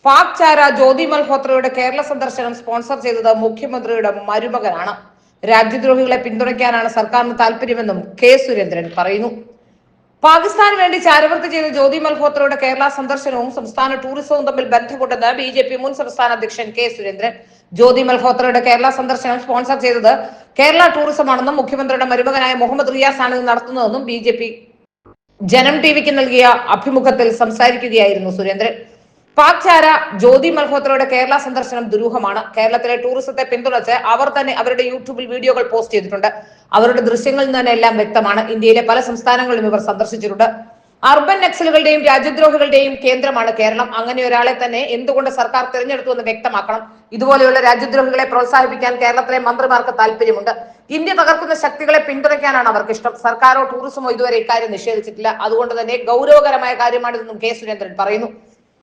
പാക് ചാര ജ്യോതി മൽഹോത്രയുടെ കേരള സന്ദർശനം സ്പോൺസർ ചെയ്തത് മുഖ്യമന്ത്രിയുടെ മരുമകനാണ്. രാജ്യദ്രോഹികളെ പിന്തുണയ്ക്കാനാണ് സർക്കാരിന് താല്പര്യമെന്നും കെ സുരേന്ദ്രൻ പറയുന്നു. പാകിസ്ഥാന് വേണ്ടി ചാരവൃത്തി ചെയ്ത ജ്യോതി മൽഹോത്രയുടെ കേരള സന്ദർശനവും സംസ്ഥാന ടൂറിസവും തമ്മിൽ ബന്ധമുണ്ടെന്ന് ബി.ജെ.പി. മുൻ സംസ്ഥാന അധ്യക്ഷൻ കെ സുരേന്ദ്രൻ. ജ്യോതി മൽഹോത്രയുടെ കേരള സന്ദർശനം സ്പോൺസർ ചെയ്തത് കേരള ടൂറിസമാണെന്നും മുഖ്യമന്ത്രിയുടെ മരുമകനായ മുഹമ്മദ് റിയാസ് ആണ് നടത്തുന്നതെന്നും ബി.ജെ.പി. ജനം ടിവിക്ക് നൽകിയ അഭിമുഖത്തിൽ സംസാരിക്കുകയായിരുന്നു സുരേന്ദ്രൻ. പാക് ചാര ജ്യോതി മൽഹോത്രയുടെ കേരള സന്ദർശനം ദുരൂഹമാണ്. കേരളത്തിലെ ടൂറിസത്തെ പിന്തുണച്ച് അവർ തന്നെ അവരുടെ യൂട്യൂബിൽ വീഡിയോകൾ പോസ്റ്റ് ചെയ്തിട്ടുണ്ട്. അവരുടെ ദൃശ്യങ്ങളിൽ നിന്ന് തന്നെ എല്ലാം വ്യക്തമാണ്. ഇന്ത്യയിലെ പല സംസ്ഥാനങ്ങളിലും ഇവർ സന്ദർശിച്ചിട്ടുണ്ട്. അർബൻ നക്സലുകളുടെയും രാജ്യദ്രോഹികളുടെയും കേന്ദ്രമാണ് കേരളം. അങ്ങനെ ഒരാളെ തന്നെ എന്തുകൊണ്ട് സർക്കാർ തിരഞ്ഞെടുത്തു എന്ന് വ്യക്തമാക്കണം. ഇതുപോലെയുള്ള രാജ്യദ്രോഹികളെ പ്രോത്സാഹിപ്പിക്കാൻ കേരളത്തിലെ മന്ത്രിമാർക്ക് താല്പര്യമുണ്ട്. ഇന്ത്യ തകർക്കുന്ന ശക്തികളെ പിന്തുണയ്ക്കാനാണ് അവർക്ക് ഇഷ്ടം. സർക്കാരോ ടൂറിസമോ ഇതുവരെ ഇക്കാര്യം നിഷേധിച്ചിട്ടില്ല. അതുകൊണ്ട് തന്നെ ഗൗരവകരമായ കാര്യമാണിതെന്നും കെ സുരേന്ദ്രൻ പറയുന്നു.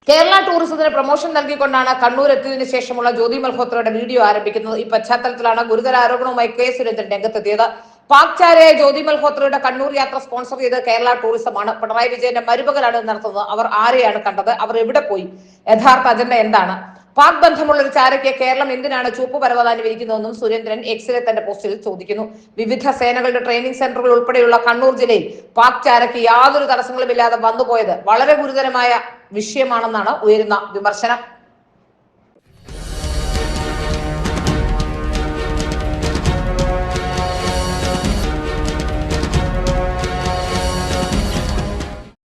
കേരള ടൂറിസത്തിന് പ്രൊമോഷൻ നൽകിക്കൊണ്ടാണ് കണ്ണൂർ എത്തിയതിനു ശേഷമുള്ള ജ്യോതി മൽഹോത്രയുടെ വീഡിയോ ആരംഭിക്കുന്നത്. ഈ പശ്ചാത്തലത്തിലാണ് ഗുരുതര ആരോപണവുമായി കെ സുരേന്ദ്രൻ രംഗത്തെത്തിയത്. പാക് ചാരയായ ജ്യോതി മൽഹോത്രയുടെ കണ്ണൂർ യാത്ര സ്പോൺസർ ചെയ്ത് കേരള ടൂറിസമാണ്. പിണറായി വിജയന്റെ മരുമകനാണ് നടത്തുന്നത്. അവർ ആരെയാണ് കണ്ടത്? അവർ എവിടെ പോയി? യഥാർത്ഥ അജണ്ട എന്താണ്? പാക് ബന്ധമുള്ള ഒരു ചാരയ്ക്ക് കേരളം എന്തിനാണ് ചുവപ്പ് പരവതാനി വിരിക്കുന്നതെന്നും സുരേന്ദ്രൻ എക്സിലെ തന്റെ പോസ്റ്റിൽ ചോദിക്കുന്നു. വിവിധ സേനകളുടെ ട്രെയിനിങ് സെന്ററുകൾ ഉൾപ്പെടെയുള്ള കണ്ണൂർ ജില്ലയിൽ പാക് ചാരയ്ക്ക് യാതൊരു തടസ്സങ്ങളുമില്ലാതെ വന്നുപോയത് വളരെ ഗുരുതരമായ വിഷയമാണെന്നാണ് ഉയരുന്ന വിമർശനം.